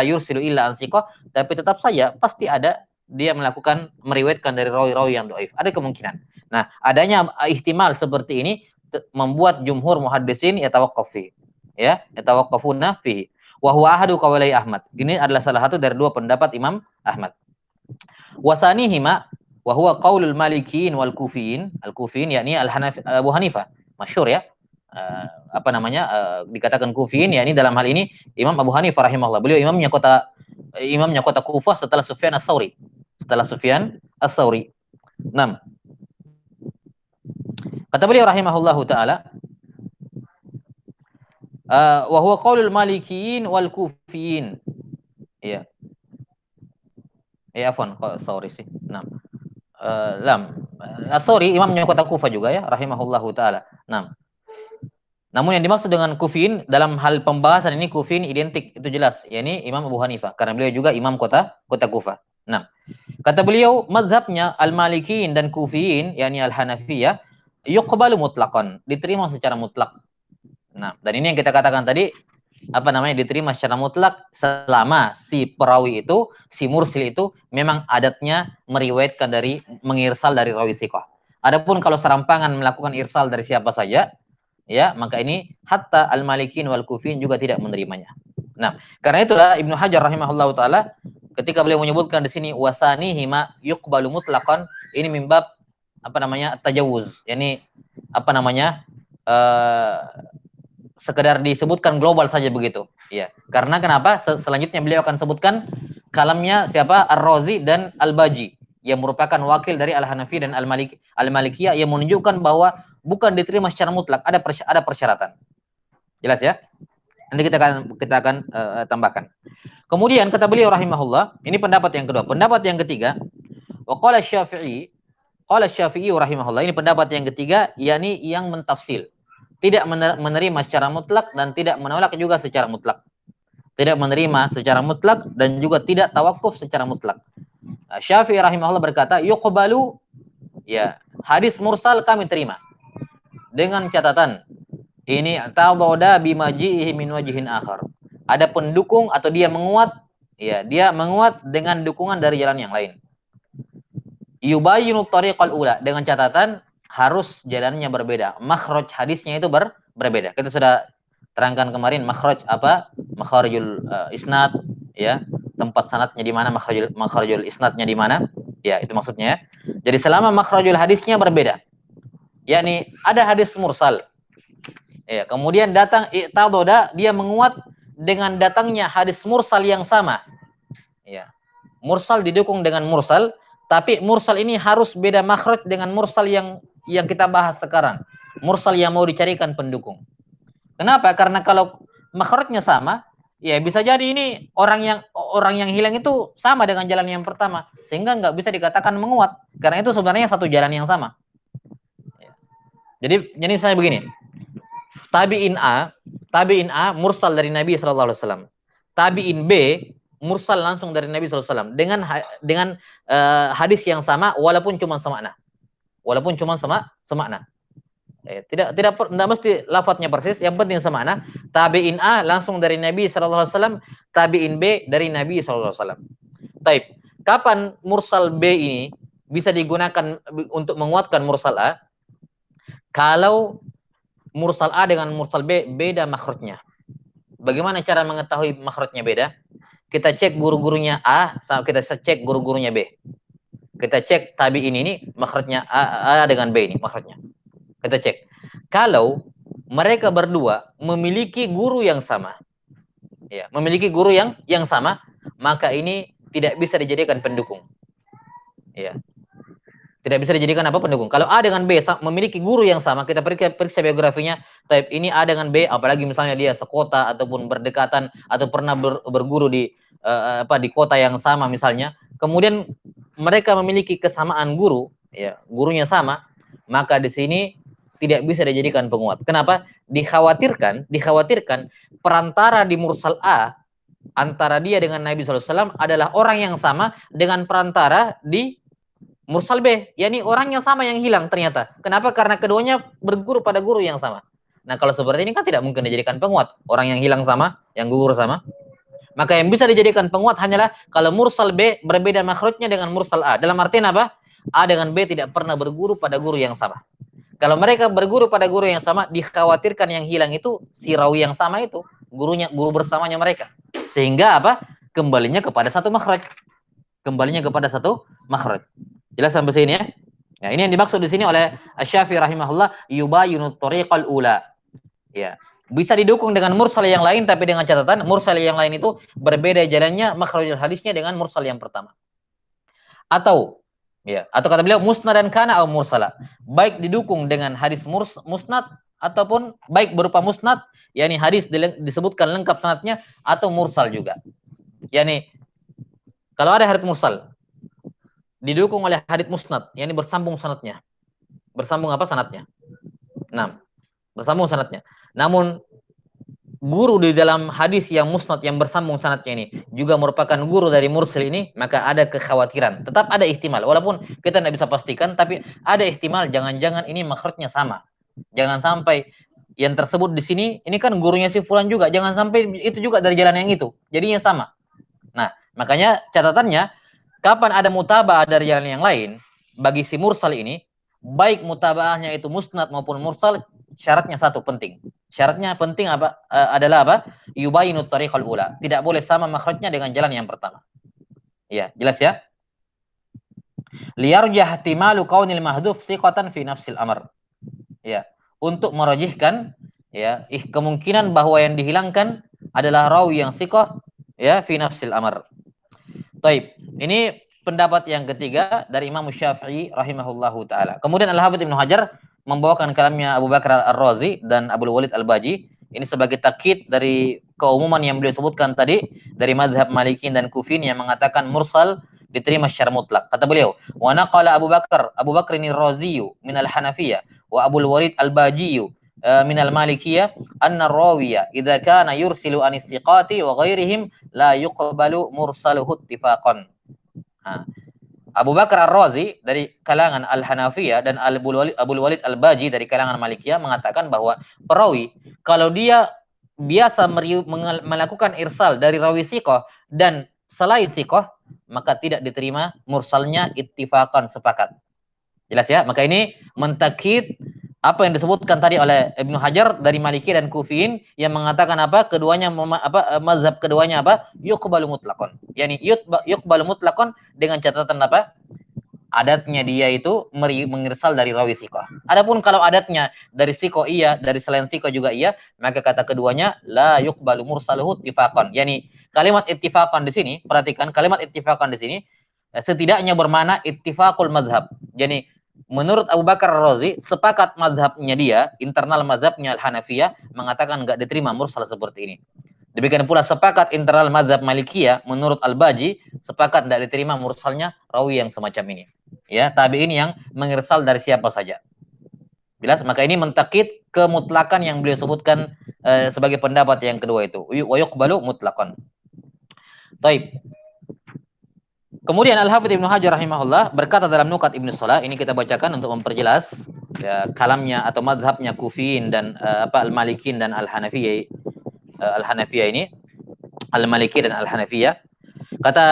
yursilu illa an thiqah, tapi tetap saja pasti ada dia meriwayatkan dari rawi-rawi yang dhaif. Ada kemungkinan. Nah, adanya ihtimal seperti ini membuat jumhur muhaddisin yatawaqqafi. Ya, yatawaqqafuna fihi. Wa huwa ahadu qawlai Ahmad. Ini adalah salah satu dari dua pendapat Imam Ahmad. Wasanihima wa huwa qaulul malikiyin wal kufiyin. Al-kufiyin yakni Abu Hanifah. Masyhur ya. Dikatakan kufiyin, yakni dalam hal ini Imam Abu Hanifah rahimahullah. Beliau imamnya kota Kufah setelah Sufyan Ats-Tsauri. Setelah Sufyan Ats-Tsauri. 6. Kata beliau rahimahullahu taala, Wa huwa qaulul malikiyin wal kufiyin. Ya. Afwan, sorry sih. Nah. Sorry, imamnya kota Kufa juga ya, rahimahullahu taala. Nah. Namun yang dimaksud dengan kufin dalam hal pembahasan ini kufin identik itu jelas, yakni Imam Abu Hanifah karena beliau juga imam kota Kufa. Nah, kata beliau mazhabnya al-Malikiyin dan Kufiyin yakni al-Hanafiyah yuqbalu mutlaqan, diterima secara mutlak. Nah, dan ini yang kita katakan tadi diterima secara mutlak selama si perawi itu, si mursil itu memang adatnya meriwayatkan mengirsal dari rawi thiqah. Adapun kalau serampangan melakukan irsal dari siapa saja, ya maka ini hatta al-Malikin wal Kufin juga tidak menerimanya. Nah, karena itulah Ibnu Hajar rahimahullahu taala ketika beliau menyebutkan di sini wasani hima yuqbalu mutlaqan, ini mimbab tajawuz, yakni sekedar disebutkan global saja begitu. Ya. Karena kenapa? Selanjutnya beliau akan sebutkan kalamnya siapa? Ar-Razi dan Al-Baji yang merupakan wakil dari Al-Hanafi dan Al-Malikiyah yang menunjukkan bahwa bukan diterima secara mutlak, ada persyaratan. Jelas ya? Nanti kita akan tambahkan. Kemudian kata beliau rahimahullah, ini pendapat yang kedua. Pendapat yang ketiga, wa qala Syafi'i rahimahullah, ini pendapat yang ketiga, yakni yang mentafsil. Tidak menerima secara mutlak dan tidak menolak juga secara mutlak. Tidak menerima secara mutlak dan juga tidak tawakuf secara mutlak. Syafi'i rahimahullah berkata, yuqbalu, ya, hadis mursal kami terima. Dengan catatan, ini ta'awwada bimaji'ihi min wajhin akhar. Ada pendukung atau dia menguat, ya, dia menguat dengan dukungan dari jalan yang lain. Yubayyinu tariqal ula, dengan catatan harus jalannya berbeda. Makhraj hadisnya itu berbeda. Kita sudah terangkan kemarin makhraj makharijul isnad, ya. Tempat sanadnya di mana, makharijul isnadnya di mana? Ya, itu maksudnya. Jadi selama makhrajul hadisnya berbeda. Yakni ada hadis mursal. Ya, kemudian datang i'tadoda, dia menguat dengan datangnya hadis mursal yang sama. Ya. Mursal didukung dengan mursal, tapi mursal ini harus beda makhraj dengan mursal yang kita bahas sekarang. Mursal yang mau dicarikan pendukung. Kenapa? Karena kalau makhrajnya sama, ya bisa jadi ini orang yang hilang itu sama dengan jalan yang pertama, sehingga nggak bisa dikatakan menguat. Karena itu sebenarnya satu jalan yang sama. Jadi misalnya begini, tabi'in A mursal dari Nabi SAW. Tabi'in B mursal langsung dari Nabi SAW dengan hadis yang sama walaupun cuma semakna. Tidak mesti lafadznya persis, yang penting semakna. Tabi'in A langsung dari Nabi SAW, tabi'in B dari Nabi SAW. Taib. Kapan mursal B ini bisa digunakan untuk menguatkan mursal A? Kalau mursal A dengan mursal B beda makhrajnya. Bagaimana cara mengetahui makhrajnya beda? Kita cek guru-gurunya A, kita cek guru-gurunya B. Kita cek tabi'in ini makhrajnya A dengan B ini makhrajnya. Kita cek. Kalau mereka berdua memiliki guru yang sama, ya, memiliki guru yang sama, maka ini tidak bisa dijadikan pendukung. Ya. Tidak bisa dijadikan pendukung. Kalau A dengan B memiliki guru yang sama, kita periksa biografinya, type ini A dengan B, apalagi misalnya dia sekota ataupun berdekatan atau pernah berguru di kota yang sama misalnya, kemudian mereka memiliki kesamaan guru, ya, gurunya sama, maka di sini tidak bisa dijadikan penguat. Kenapa? Dikhawatirkan perantara di mursal A antara dia dengan Nabi SAW adalah orang yang sama dengan perantara di mursal B, yakni orang yang sama yang hilang ternyata. Kenapa? Karena keduanya berguru pada guru yang sama. Nah, kalau seperti ini kan tidak mungkin dijadikan penguat. Orang yang hilang sama, yang gugur sama. Maka yang bisa dijadikan penguat hanyalah kalau mursal B berbeda makhrajnya dengan mursal A. Dalam artian apa? A dengan B tidak pernah berguru pada guru yang sama. Kalau mereka berguru pada guru yang sama, dikhawatirkan yang hilang itu si rawi yang sama itu, guru bersamanya mereka. Sehingga kembalinya kepada satu makhraj. Jelas sampai sini ya? Nah, ini yang dimaksud di sini oleh Asy-Syafi'i rahimahullah, yubayinu tariqal ula. Ya, bisa didukung dengan mursal yang lain, tapi dengan catatan mursal yang lain itu berbeda jalannya makhrajul hadisnya dengan mursal yang pertama. Atau kata beliau musnad dan kana atau mursala, baik didukung dengan hadis musnad ataupun baik berupa musnad, yakni hadis disebutkan lengkap sanadnya, atau mursal juga. Yakni kalau ada hadis mursal didukung oleh hadis musnad, yakni bersambung sanadnya. Bersambung apa sanadnya? Nah, bersambung sanadnya. Namun guru di dalam hadis yang musnad yang bersambung sanadnya ini juga merupakan guru dari mursal ini, maka ada kekhawatiran. Tetap ada ihtimal, walaupun kita tidak bisa pastikan, tapi ada ihtimal jangan-jangan ini makhrajnya sama. Jangan sampai yang tersebut di sini, ini kan gurunya si fulan juga, jangan sampai itu juga dari jalan yang itu, jadinya sama. Nah, makanya catatannya, kapan ada mutaba'ah dari jalan yang lain, bagi si mursal ini, baik mutaba'ahnya itu musnad maupun mursal, syaratnya satu penting. Syaratnya penting apa? Adalah apa? Yubayinu tariqal ula. Tidak boleh sama makhrajnya dengan jalan yang pertama. Ya, jelas ya? Liyarjah ihtimalu kaunil mahdhuf thiqatan fi nafsil amr. Ya, untuk merajihkan ya, kemungkinan bahwa yang dihilangkan adalah rawi yang thiqah ya fi nafsil amr. Taib. Ini pendapat yang ketiga dari Imam Syafi'i rahimahullahu taala. Kemudian Al-Hafidz Ibnu Hajar membawakan kalamnya Abu Bakar Ar-Razi dan Abdul Walid Al-Baji. Ini sebagai takkid dari keumuman yang beliau sebutkan tadi dari mazhab Malikin dan Kufin yang mengatakan mursal diterima secara mutlak. Kata beliau, "Wa naqala Abu Bakr Ar-Razi min al-Hanafiyah wa Abdul Walid Al-Baji min al-Malikiyah anna rawiya idza kana yursilu an istiqati wa ghairihim la yuqbalu mursaluhu ittifaqan." Abu Bakar Ar-Razi dari kalangan Al-Hanafiyah dan Abdul Walid Al-Baji dari kalangan Malikiyah mengatakan bahwa perawi kalau dia biasa melakukan irsal dari rawi thiqah dan selain thiqah, maka tidak diterima mursalnya ittifaqan, sepakat. Jelas ya? Maka ini mentakid apa yang disebutkan tadi oleh Ibnu Hajar dari Maliki dan Kufiin yang mengatakan apa? Keduanya mazhab keduanya apa? Yuqbalu mutlaqan. Yani yuqbalu mutlaqan dengan catatan apa? Adatnya dia itu mengirsal dari rawi thiqah. Adapun kalau adatnya dari thiqah iya, dari selain thiqah juga iya, maka kata keduanya la yuqbalu mursaluhu ittifaqan. Yani kalimat ittifaqan di sini, perhatikan kalimat ittifaqan di sini setidaknya bermakna ittifaqul mazhab. Jadi menurut Abu Bakar Ar-Razi, sepakat mazhabnya dia, internal mazhabnya Al-Hanafiyah, mengatakan enggak diterima mursal seperti ini. Demikian pula sepakat internal mazhab Malikiyah, menurut Al-Baji, sepakat tidak diterima mursalnya rawi yang semacam ini. Ya, tabi'in yang mengirsal dari siapa saja. Jelas, maka ini mentakid kemutlakan yang beliau sebutkan sebagai pendapat yang kedua itu. Wa yuqbalu mutlaqan. Taib. Kemudian Al-Hafidz Ibnu Hajar rahimahullah berkata dalam Nukat Ibnu Salah, ini kita bacakan untuk memperjelas ya, kalamnya atau madhabnya Kufiin dan Al-Malikin dan Al-Hanafiyah ini, Al-Maliki dan Al-Hanafiyah. Kata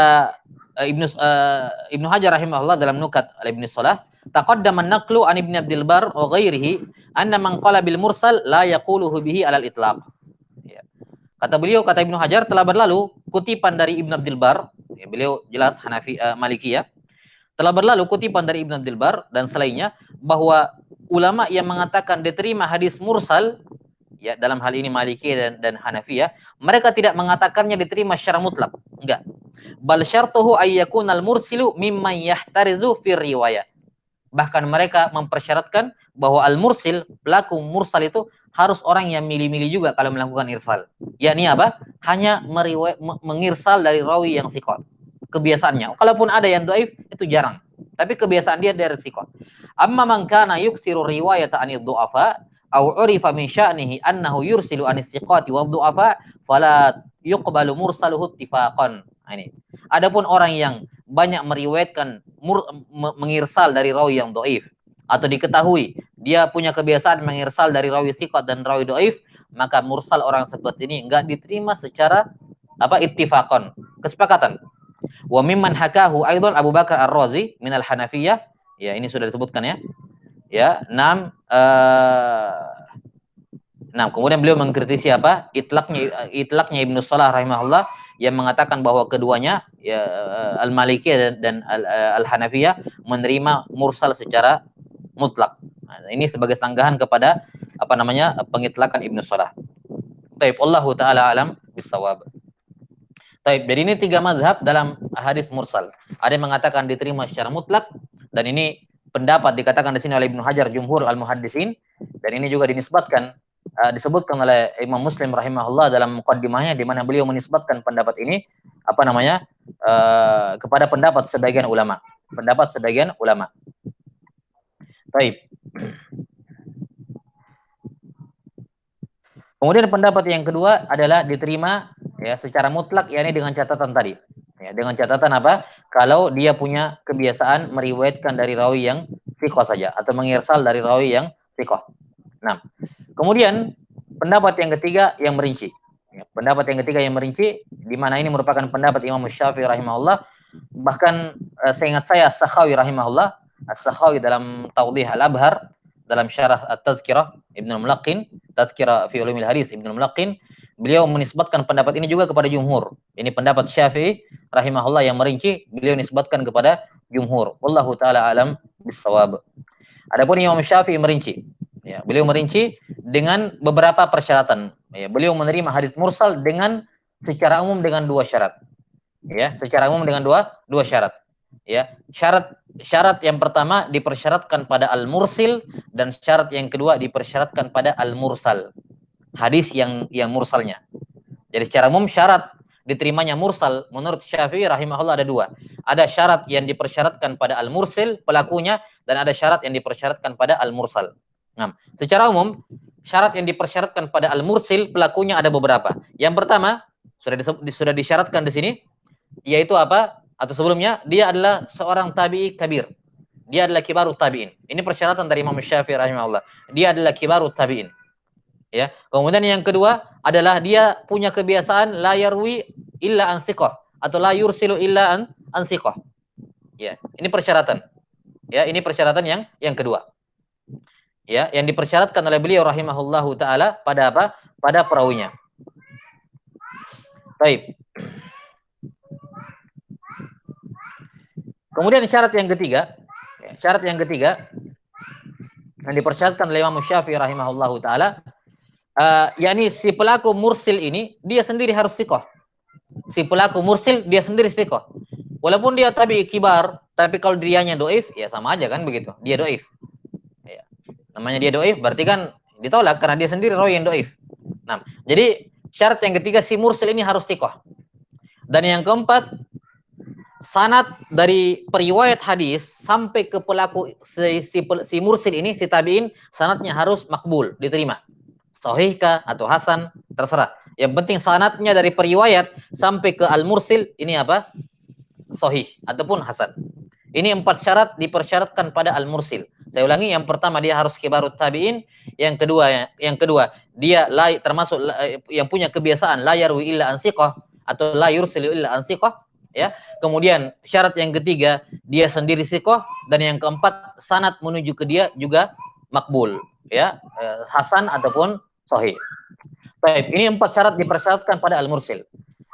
Ibnu Hajar rahimahullah dalam Nukat Ibnu Salah, taqaddama an-naqlu an Ibnu Abdul Bar wa ghairihi anna man qala bil mursal la yaquluhu bihi alal itlaq. Ya. Kata beliau, kata Ibnu Hajar, telah berlalu kutipan dari Ibnu Abdul Bar, ya, beliau jelas Malikiyah. Telah berlalu kutipan dari Ibnu Abdul Bar dan selainnya bahwa ulama yang mengatakan diterima hadis mursal, ya dalam hal ini Maliki dan Hanafiyah, mereka tidak mengatakannya diterima secara mutlak, enggak. Bal syartuhu ayyakunal mursilu mimman yahtarizu fi riwayah. Bahkan mereka mempersyaratkan bahwa al-mursil, pelaku mursal itu harus orang yang milih-milih juga kalau melakukan irsal. Yakni apa? Hanya mengirsal dari rawi yang thiqah. Kebiasaannya. Kalaupun ada yang dhaif itu jarang. Tapi kebiasaan dia dari thiqah. Amma man kana yuksiru riwayata anid du'afa aw urifa min sya'nihi annahu yursilu anis thiqati wa du'afa fala yuqbalu mursaluhu ittifaqan. Ini. Adapun orang yang banyak meriwayatkan mengirsal dari rawi yang dhaif atau diketahui dia punya kebiasaan mengirsal dari rawi thiqat dan rawi dhaif, maka mursal orang seperti ini enggak diterima secara ittifaqan, kesepakatan. Wa mimman hakahu aidan Abu Bakar Ar-Razi min al-Hanafiyah, ya ini sudah disebutkan ya. Ya, 6 kemudian beliau mengkritisi apa? Itlaqnya Ibnu Salah rahimahullah yang mengatakan bahwa keduanya ya, Al-Maliki dan Al-Hanafiyah menerima mursal secara mutlak. Nah, ini sebagai sanggahan kepada pengitlakan Ibnu Salah. Taib, Allahu taala alam bisawab. Taib, jadi ini 3 mazhab dalam hadis mursal. Ada yang mengatakan diterima secara mutlak, dan ini pendapat dikatakan di sini oleh Ibnu Hajar jumhur al-muhaddisin, Dan ini juga disebutkan oleh Imam Muslim rahimahullah dalam muqaddimahnya, di mana beliau menisbatkan pendapat ini kepada pendapat sebagian ulama. Baik. Kemudian pendapat yang kedua adalah diterima ya secara mutlak, yakni dengan catatan tadi. Ya, dengan catatan apa? Kalau dia punya kebiasaan meriwayatkan dari rawi yang thiqah saja atau mengirsal dari rawi yang thiqah. Nah, kemudian pendapat yang ketiga yang merinci. Ya, pendapat yang ketiga yang merinci, di mana ini merupakan pendapat Imam Syafi'i rahimahullah. Bahkan seingat saya As-Sakhawi rahimahullah, As-Sakhawi dalam Tawdih Al-Abhar, dalam syarah At-Tazkirah Ibnu Al-Mulaqqin, Tazkirah fi Ulumil Hadis Ibnu Al-Mulaqqin, beliau menisbatkan pendapat ini juga kepada jumhur. Ini pendapat Syafi'i rahimahullah yang merinci, beliau nisbatkan kepada jumhur. Wallahu taala alam bissawab. Adapun Imam Syafi'i merinci, ya, beliau merinci dengan beberapa persyaratan. Ya, beliau menerima hadits mursal dengan secara umum dengan dua syarat. Ya, secara umum dengan dua syarat. Ya, syarat yang pertama dipersyaratkan pada al-mursil, dan syarat yang kedua dipersyaratkan pada al-mursal. Hadis yang mursalnya. Jadi secara umum syarat diterimanya mursal menurut Syafi'i rahimahullah ada dua. Ada syarat yang dipersyaratkan pada al-mursil pelakunya, dan ada syarat yang dipersyaratkan pada al-mursal. Nah, secara umum syarat yang dipersyaratkan pada al-mursil pelakunya ada beberapa. Yang pertama sudah disyaratkan di sini, yaitu apa? Atau sebelumnya, dia adalah seorang tabi'i kabir. Dia adalah kibarut tabi'in. Ini persyaratan dari Imam Syafi'i rahimahullah. Dia adalah kibarut tabi'in. Ya. Kemudian yang kedua adalah dia punya kebiasaan la yarwi illa an thiqah atau la yursilu illa an thiqah. Ya, ini persyaratan. Ya, ini persyaratan yang kedua. Ya, yang dipersyaratkan oleh beliau rahimahullahu taala pada apa? Pada perawinya. Baik. Kemudian syarat yang ketiga yang dipersyaratkan oleh Imam Syafi'i rahimahullahu taala, yakni si pelaku mursil ini dia sendiri harus thiqah. Si pelaku mursil dia sendiri thiqah. Walaupun dia tabi'i kibar, tapi kalau dianya doif, ya sama aja kan begitu. Dia doif. Ya. Namanya dia doif, berarti kan ditolak karena dia sendiri rawi yang doif. Nah, jadi syarat yang ketiga si mursil ini harus thiqah. Dan yang keempat, sanad dari periwayat hadis sampai ke pelaku si mursil ini, si tabi'in, sanadnya harus makbul, diterima. Sahihkah atau hasan, terserah. Yang penting sanadnya dari periwayat sampai ke al-mursil ini apa? Sahih ataupun hasan. Ini 4 syarat dipersyaratkan pada al-mursil. Saya ulangi, yang pertama dia harus kibarut tabi'in, yang kedua dia termasuk yang punya kebiasaan la yarwi illa an thiqah atau la yursilu illa an thiqah, ya. Kemudian syarat yang ketiga dia sendiri thiqah, dan yang keempat sanad menuju ke dia juga makbul, ya, hasan ataupun sahih. Baik, ini 4 syarat dipersyaratkan pada al-mursil.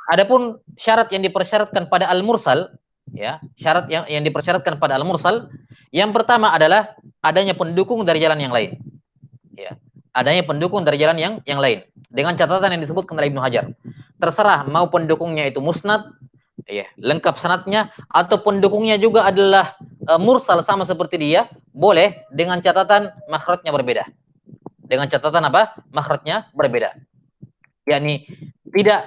Adapun syarat yang dipersyaratkan pada al-mursal, ya, syarat yang dipersyaratkan pada al-mursal, yang pertama adalah adanya pendukung dari jalan yang lain. Ya, adanya pendukung dari jalan yang lain. Dengan catatan yang disebutkan oleh Ibnu Hajar. Terserah mau pendukungnya itu musnad, ya, lengkap sanadnya, atau pendukungnya juga adalah mursal sama seperti dia, boleh, dengan catatan makhrajnya berbeda. Dengan catatan apa? Makhrajnya berbeda. Yakni tidak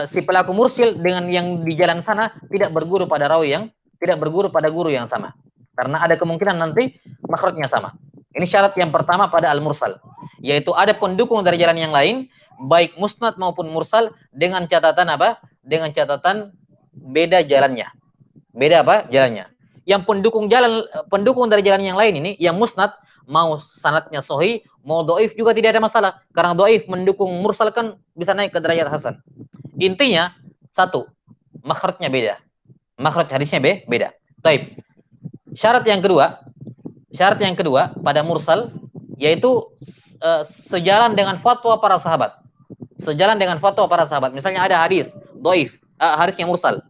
si pelaku mursil dengan yang di jalan sana tidak berguru pada rawi tidak berguru pada guru yang sama. Karena ada kemungkinan nanti makhrajnya sama. Ini syarat yang pertama pada al-mursal, yaitu ada pendukung dari jalan yang lain, baik musnad maupun mursal, dengan catatan apa? Dengan catatan beda jalannya. Beda apa? Jalannya. Yang pendukung dari jalan yang lain ini, yang musnad, mau sanadnya sahih, mau doif juga tidak ada masalah. Karena doif mendukung mursal kan bisa naik ke derajat hasan. Intinya satu, makhrajnya beda. Makhraj hadisnya beda. Taib. Syarat yang kedua pada mursal, yaitu sejalan dengan fatwa para sahabat. Sejalan dengan fatwa para sahabat. Misalnya ada hadis doif, hadisnya mursal.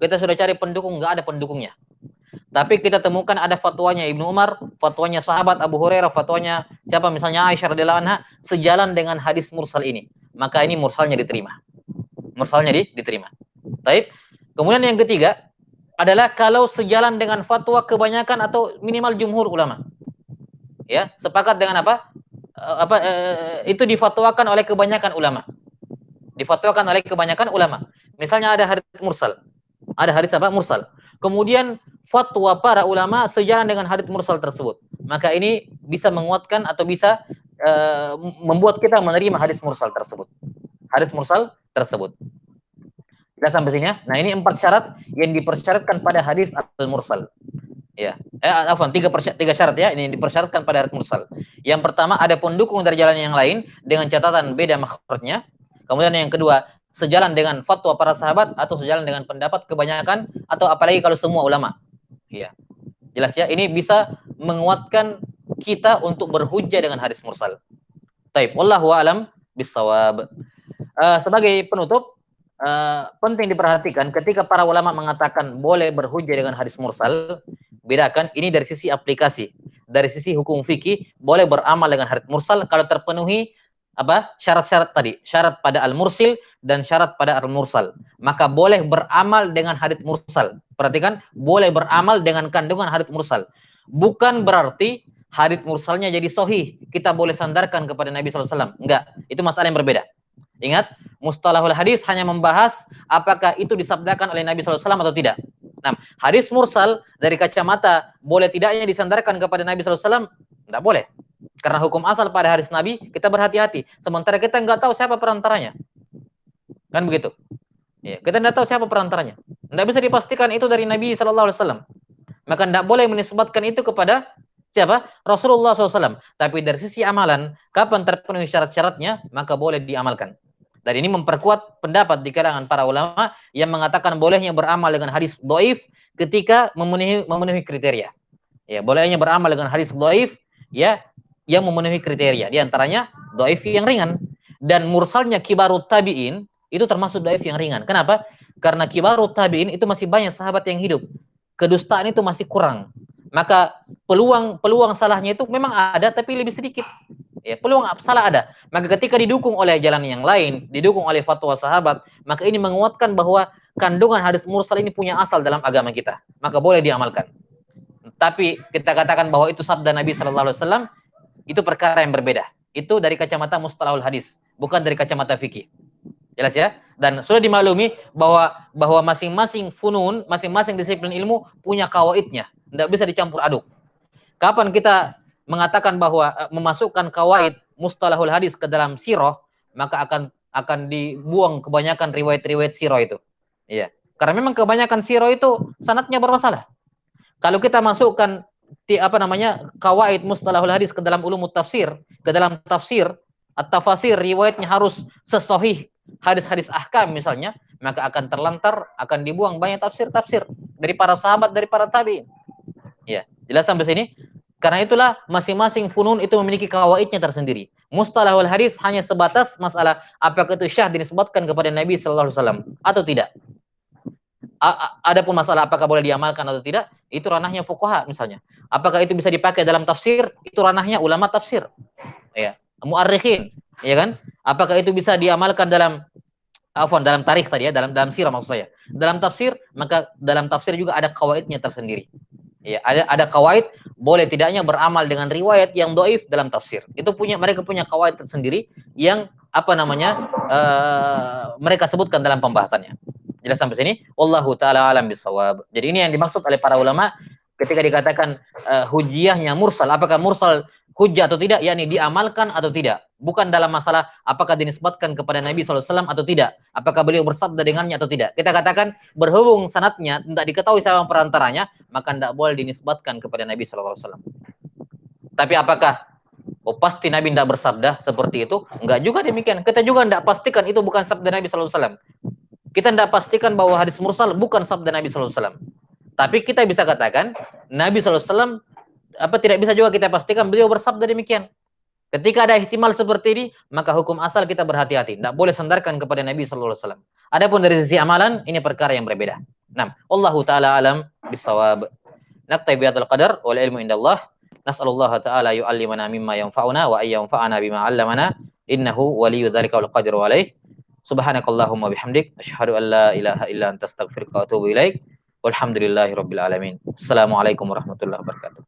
Kita sudah cari pendukung, nggak ada pendukungnya. Tapi kita temukan ada fatwanya Ibnu Umar, fatwanya sahabat Abu Hurairah, fatwanya siapa misalnya Aisyah radhiyallahu anha, sejalan dengan hadis mursal ini. Maka ini mursalnya diterima. Mursalnya diterima. Baik. Kemudian yang ketiga adalah kalau sejalan dengan fatwa kebanyakan atau minimal jumhur ulama. Ya, sepakat dengan apa? itu difatwakan oleh kebanyakan ulama. Difatwakan oleh kebanyakan ulama. Misalnya ada hadits mursal. Ada hadits apa? Mursal. Kemudian fatwa para ulama sejalan dengan hadits mursal tersebut. Maka ini bisa menguatkan atau bisa membuat kita menerima hadits mursal tersebut. Hadits mursal tersebut. Kita sampai sini ya. Nah, ini 4 syarat yang dipersyaratkan pada hadis al-mursal. Ya. Tiga syarat ya, ini dipersyaratkan pada hadis mursal. Yang pertama, ada pendukung dari jalan yang lain dengan catatan beda makhrajnya. Kemudian yang kedua, sejalan dengan fatwa para sahabat atau sejalan dengan pendapat kebanyakan atau apalagi kalau semua ulama. Ya. Jelas ya, ini bisa menguatkan kita untuk berhujjah dengan hadis mursal. Taib, wallahu a'lam bissawab. Sebagai penutup, penting diperhatikan ketika para ulama mengatakan boleh berhujjah dengan hadis mursal, bedakan ini dari sisi aplikasi. Dari sisi hukum fikih, boleh beramal dengan hadis mursal kalau terpenuhi apa syarat-syarat tadi, syarat pada al-mursil dan syarat pada al-mursal. Maka boleh beramal dengan hadis mursal. Perhatikan, boleh beramal dengan kandungan hadis mursal. Bukan berarti hadis mursalnya jadi sahih, kita boleh sandarkan kepada Nabi SAW. Enggak, itu masalah yang berbeda. Ingat, mustalahul hadis hanya membahas apakah itu disabdakan oleh Nabi SAW atau tidak. Nah, hadis mursal dari kacamata boleh tidaknya disandarkan kepada Nabi SAW, tidak boleh. Karena hukum asal pada hadis Nabi, kita berhati-hati. Sementara kita nggak tahu siapa perantaranya. Kan begitu. Ya, kita tidak tahu siapa perantaranya. Tidak bisa dipastikan itu dari Nabi SAW. Maka tidak boleh menisbatkan itu kepada siapa? Rasulullah SAW. Tapi dari sisi amalan, kapan terpenuhi syarat-syaratnya, maka boleh diamalkan. Dan ini memperkuat pendapat di kalangan para ulama yang mengatakan bolehnya beramal dengan hadis dhaif ketika memenuhi kriteria. Ya, bolehnya beramal dengan hadis dhaif ya yang memenuhi kriteria. Di antaranya dhaif yang ringan dan mursalnya kibarut tabi'in itu termasuk dhaif yang ringan. Kenapa? Karena kibarut tabi'in itu masih banyak sahabat yang hidup. Kedustaan itu masih kurang. Maka peluang salahnya itu memang ada tapi lebih sedikit. Ya, peluang salah ada. Maka ketika didukung oleh jalan yang lain, didukung oleh fatwa sahabat, maka ini menguatkan bahwa kandungan hadis mursal ini punya asal dalam agama kita. Maka boleh diamalkan. Tapi kita katakan bahwa itu sabda Nabi Shallallahu Alaihi Wasallam, itu perkara yang berbeda. Itu dari kacamata mustalahul hadis, bukan dari kacamata fikih. Jelas ya? Dan sudah dimaklumi bahwa masing-masing funun, masing-masing disiplin ilmu punya kawaidnya. Tidak bisa dicampur aduk. Kapan kita mengatakan bahwa memasukkan kawaid mustalahul hadis ke dalam sirah, maka akan dibuang kebanyakan riwayat-riwayat sirah itu. Iya. Karena memang kebanyakan sirah itu sanadnya bermasalah. Kalau kita masukkan kawaid mustalahul hadis ke dalam ulumut tafsir, ke dalam tafsir, at-tafasir riwayatnya harus sesahih hadis-hadis ahkam misalnya, maka akan terlantar, akan dibuang banyak tafsir-tafsir dari para sahabat, dari para tabi'in. Ya, jelas sampai sini? Karena itulah masing-masing funun itu memiliki kawaidnya tersendiri. Mustalahul hadis hanya sebatas masalah apakah itu syah dinisbatkan kepada Nabi Sallallahu Alaihi Wasallam atau tidak. Adapun masalah apakah boleh diamalkan atau tidak, itu ranahnya fuqaha misalnya. Apakah itu bisa dipakai dalam tafsir, itu ranahnya ulama tafsir. Ya, muarrikhin, ya kan? Apakah itu bisa diamalkan dalam tarikh tadi ya, dalam sirah maksud saya. Dalam tafsir, maka dalam tafsir juga ada kawaidnya tersendiri. Ya, ada kawaid boleh tidaknya beramal dengan riwayat yang dhaif dalam tafsir. Itu mereka punya kawaid tersendiri yang mereka sebutkan dalam pembahasannya. Jelas sampai sini? Wallahu taala alam bisawab. Jadi ini yang dimaksud oleh para ulama ketika dikatakan hujjahnya mursal. Apakah mursal hujjah atau tidak? Yakni diamalkan atau tidak. Bukan dalam masalah apakah dinisbatkan kepada Nabi SAW atau tidak. Apakah beliau bersabda dengannya atau tidak. Kita katakan berhubung sanadnya tidak diketahui siapa perantaranya, maka tidak boleh dinisbatkan kepada Nabi SAW. Tapi apakah pasti Nabi tidak bersabda seperti itu? Enggak juga demikian. Kita juga tidak pastikan itu bukan sabda Nabi SAW. Kita tidak pastikan bahwa hadis mursal bukan sabda Nabi SAW. Tapi kita bisa katakan Nabi SAW tidak bisa juga kita pastikan beliau bersabda demikian. Ketika ada ihtimal seperti ini, maka hukum asal kita berhati-hati. Tidak boleh sandarkan kepada Nabi SAW. Adapun dari sisi amalan, ini perkara yang berbeda. Nah, Allahu ta'ala alam bisawab. Naktai bihadzal qadar wal ilmu indallah. Nas'alullah ta'ala yu'allimana mimma yanfa'una wa ayyanfa'ana bima 'allamana. Innahu waliyyu dzalika wal qadiru alaih. Subhanakallahumma bihamdik asyhadu an la ilaha illa anta astaghfiruka wa atubu ilaik. Walhamdulillahirabbil alamin. Assalamualaikum warahmatullahi wabarakatuh.